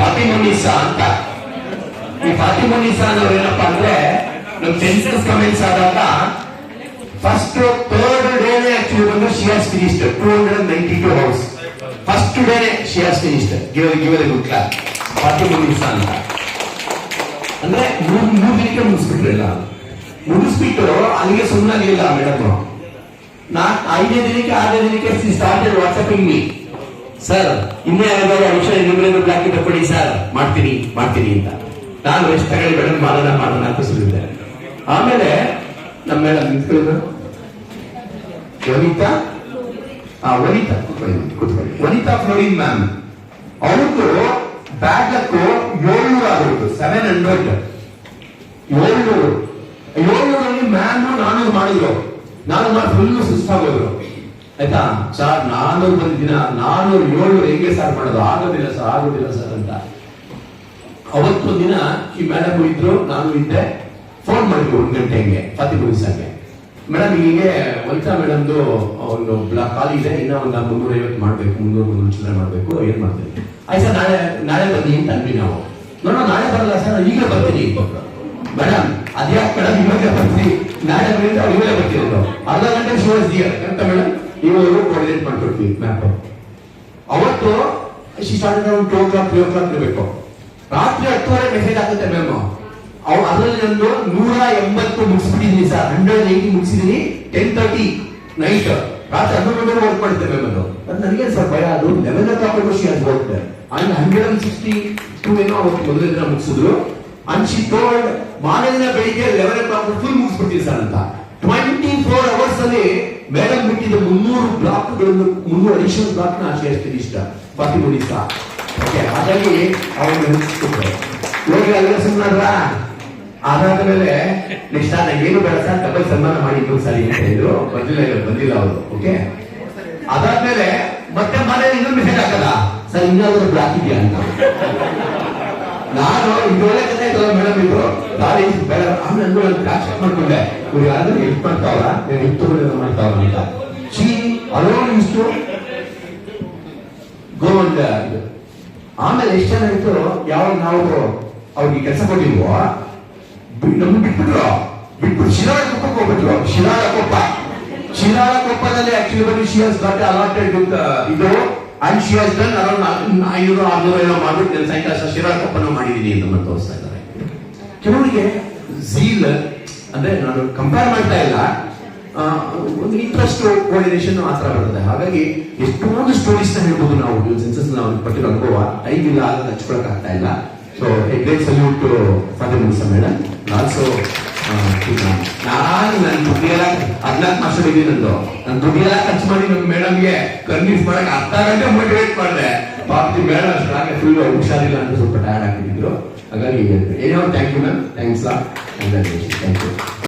ಫಾತಿಮುನ್ನಿಸಾ ಅಂತ. ಈ ಫಾತಿಮುನ್ನಿಸಾ ಅನ್ನೋರು ಏನಪ್ಪಾ ಅಂದ್ರೆ ನಮ್ ಸೆನ್ಸಸ್ ಕಮೆಂಟ್ಸ್ ಆದಾಗ ಫಸ್ಟ್ ಥರ್ಡ್ ಡೇನೆ ಆಕ್ಚುಲಿ ಬಂದು she has finished 292 house. First ಡೇನೆ she has finished. Give a good clap. Fatimunnisa ಅಂತ ಅಂದ್ರೆ ಮೂರು ದಿನಕ್ಕೆ ಮುಗಿಸ್ಬಿಟ್ರಲ್ಲ. ಮುಗಿಸ್ಬಿಟ್ಟು ಅಲ್ಲಿಗೆ ಸುಮ್ಮನಾಗಲಿಲ್ಲ ಮೇಡಮ್. 5ನೇ ದಿನಕ್ಕೆ 6ನೇ ದಿನಕ್ಕೆ ಸ್ಟಾರ್ಟೆಡ್ ವಾಟ್ಸ್ಆಪಿಂಗ್ ಮೀ. ಸರ್ ಇನ್ನೇ ಯಾವ್ದಾದ್ರು ಅಂಶ ನಿಮ್ಗೆ ಬ್ಲಾಕ್ ತಗೊಳ್ಳಿ ಸರ್, ಮಾಡ್ತೀನಿ ಅಂತ. ನಾನು ಎಷ್ಟು ತಗೊಳ್ಳಿ ಮೇಡಮ್, ಮಾಡೋಣ ಅಂತ ಸುರಿದ್ದೆ. ಆಮೇಲೆ ನಮ್ಮ ಮೇಡಮ್ ನಿಂತ್ಕೊಳ್ಳೋದು ವನಿತಾ ಫ್ಲೋರಿನ್ ಮ್ಯಾಮ್, ಅವ್ರದ್ದು ಬ್ಯಾಗ್ ಹಾಕು 700 ಆಗೋದು. 700 ಮ್ಯಾಮ್ 400 ಮಾಡಿದ್ರು. ನಾನು ಫುಲ್ ಸುಸ್ತಾಗೋದ್ರು. ಆಯ್ತಾ ಸರ್, 400 ಬಂದಿದ್ದೀನ, 400 700 ಹೆಂಗೆ ಸರ್ ಮಾಡೋದು? ಆಗೋದಿಲ್ಲ ಸರ್ ಅಂತ. ಅವತ್ತೊಂದು ದಿನ ಈ ಮೇಡಮ್ ಇದ್ರು, ನಾನು ಇದ್ದೆ. ಫೋನ್ ಮಾಡಿದ್ರು 1 ಗಂಟೆ ಹಂಗೆ ಫಾತಿಮುನ್ನಿಸಾಗೆ. ಮೇಡಮ್ ಹೀಗೆ ವನಿತಾ ಮೇಡಮ್ದು ಒಂದು ಖಾಲಿ ಇದೆ, ಇನ್ನ ಒಂದು 350 ಮಾಡ್ಬೇಕು, 300 ಚಿಲ್ಲರೆ ಮಾಡ್ಬೇಕು, ಏನ್ ಮಾಡ್ತೀನಿ? ಆಯ್ತು ಸರ್, ನಾಳೆ ಬರ್ತೀನಿ ಅಂತ ಅಂದ್ವಿ ನಾವು. ನಾಳೆ ಬರಲ್ಲ ಸರ್, ಈಗಲೇ ಬರ್ತೀನಿ. ಮೇಡಮ್ ಅದ್ಯಾಕೆ ಮೇಡಮ್ ಇವಾಗಲೇ ಬರ್ತೀನಿ, ನಾಳೆ ಬರೀ ಇವಾಗಲೇ ಬರ್ತೀನಿ. ಅರ್ಧ ಗಂಟೆ ಶೋಸ್ ಅಂತ ಮೇಡಮ್ ಇವರು ಕೋಆರ್ಡಿನೇಟ್ ಮಾಡ್ಕೊಡ್ತೀವಿ ಮ್ಯಾಪ್. ಅವತ್ತು ಸ್ಟಾರ್ಟ್ ಅರೌಂಡ್ 2 o'clock 3 o'clock ಇರಬೇಕು. ರಾತ್ರಿ 10:30 ಮೆಸೇಜ್ ಆಗುತ್ತೆ ಮ್ಯಾಮ್. ಅದರಲ್ಲಿ ನಂದು 180 ಮುಗಿಸ್ಬಿಟ್ಟಿದ್ದೀನಿ ಸರ್. 180 ಮುಗಿಸಿದೀನಿ. 10:30 ನೈಟ್ ರಾತ್ರಿ 11 ಗಂಟೆ ವರ್ಕ್ ಮಾಡುತ್ತೆ ಮ್ಯಾಮ್. ಅದು ನನಗೆ ಸರ್ ಭಯ. ಅದು 11 o'clock ವರ್ಕ್ ಅಂಡ್ 162 ಏನೋ ಅವತ್ತು ಮೊದಲನೇ ದಿನ ಮುಗಿಸಿದ್ರು. ಅಂಡ್ ಶಿ ಟೋಲ್ಡ್ ಮಾರನೇ ದಿನ ಬೆಳಿಗ್ಗೆ 11 o'clock ಫುಲ್ ಮುಗಿಸ್ಬಿಡ್ತೀನಿ ಸರ್ ಅಂತ. 24 hours ಅಲ್ಲಿ ಮೇಡಮ್ ಬಿಟ್ಟಿದ್ದ 300 ಬ್ಲಾಕ್ಗಳನ್ನು, 300 ಅಡಿಷನಲ್ ಬ್ಲಾಕ್ ನ ಆಚರಿಸ್ತೀನಿ ಇಷ್ಟ ಫಾತಿಮುನ್ನಿಸಾ. ಓಕೆ, ಹಾಗಾಗಿ ಅವ್ರು ನೆನಪಿಸ್ಕೊಟ್ರು. ಹೋಗಿ ಅಲ್ಲ ಸುಮ್ಮನಾದ್ರ. ಅದಾದ ಮೇಲೆ ನೆಕ್ಸ್ಟ್ ಏನು ಬೇಡ ಸರ್, ಡಬಲ್ ಸನ್ಮಾನ ಮಾಡಿ ಇನ್ನೊಂದು ಸಾರಿ ಅಂತ ಹೇಳಿದ್ರು. ಬಂದಿಲ್ಲ ಅವರು. ಓಕೆ, ಅದಾದ್ಮೇಲೆ ಮತ್ತೆ ಮನೆ ಇನ್ನೊಂದು ಮೆಸೇಜ್ ಹಾಕಲ್ಲ ಸರ್, ಇನ್ನಾದ್ರೂ ಬ್ಲಾಕ್ ಇದೆಯಾ ಅಂತ. ನಾನು ಇದೊಳ್ಳೆ ಕಥೆ ಇದ್ದಲ್ಲ ಮೇಡಮ್, ಇದು ದಾರಿ ಬೇಡ. ಆಮೇಲೆ ನಾನು ಕ್ಲಾಸ್ ಮಾಡ್ಕೊಂಡೆ, ಇವ್ರು ಯಾರಾದ್ರೂ ಹೆಲ್ಪ್ ಮಾಡ್ತಾವ್ರ, ನಾನು ಹೆಲ್ಪ್ ಮಾಡ್ತಾವ್ರ ಅಂತ. ಶಿ ಅಲೋನ್ ಇಷ್ಟು ಗೋ ಅಂತ. ಆಮೇಲೆ ಎಷ್ಟು ಜನ ಇತ್ತು, ಯಾವಾಗ ನಾವು ಅವ್ರಿಗೆ ಕೆಲಸ ಕೊಟ್ಟಿಲ್ವೋ ನಮ್ಗೆ ಬಿಟ್ಬಿಟ್ಟು ಶಿರಾಳಕೊಪ್ಪಕ್ಕೆ ಹೋಗ್ಬಿಟ್ರು. ಶಿರಾಳಕೊಪ್ಪದಲ್ಲಿ ಆಕ್ಚುಲಿ ಬಂದು ಶಿ ಹಸ್ ಗಾಟ್ ಅಲಾಟೆಡ್ ಇದು and she has done around 500-600 ಏನೋ ಮಾಡ್ಬಿಟ್ಟು ಸಾಯಂಕಾಲ ಶಿರಾಳಕೊಪ್ಪನ ಮಾಡಿದೀನಿ ಅಂತ ಮತ್ತೆ ತೋರಿಸ್ತಾ ಇದ್ದಾರೆ. ಕೆಲವರಿಗೆ ಝೀಲ್ ಅಂದ್ರೆ ನಾನು ಕಂಪೇರ್ ಮಾಡ್ತಾ ಇಲ್ಲ, ಒಂದು ಇಂಟ್ರೆಸ್ಟ್ ಕೋಆರ್ಡಿನೇಷನ್ ಆ ತರ ಬರ್ತದೆ. ಹಾಗಾಗಿ ಎಷ್ಟೊಂದು ಸ್ಟೋರೀಸ್ ನ ಹೇಳ್ಬೋದು ನಾವು. ಸೆನ್ಸಸ್ ನಾವು ಪಟ್ಟಿರೋ ಅನುಭವ ಟೈಮ್ ಇಲ್ಲ, ಅದನ್ನ ಹಚ್ಕೊಳಕ್ ಆಗ್ತಾ ಇಲ್ಲ. So a great salute to Fatimunnisa madam. Also ನಾನು ದುಡ್ಡಿಯೆಲ್ಲ 14 ವರ್ಷ ಇದ್ದೀನಿ ನಂದು. ನಾನು ದುಡ್ಡಿಯೆಲ್ಲ ಖರ್ಚು ಮಾಡಿ ನಮ್ಮ ಮೇಡಮ್ಗೆ ಕನ್ವಿನ್ಸ್ ಮಾಡಕ್ ಅರ್ಧ ಗಂಟೆ ಮೋಟಿವೇಟ್ ಮಾಡಿದೆ. ಪಾಪಿ ಮೇಡಮ್ ಅಷ್ಟಾಗೆ ಫುಲ್ ಹುಷಾರಿಲ್ಲ ಅಂತ ಸ್ವಲ್ಪ ಟಯರ್ಡ್ ಆಗ್ತಿದ್ರು. ಹಾಗಾಗಿ ಏನೋ thank you ma'am, thanks thank you.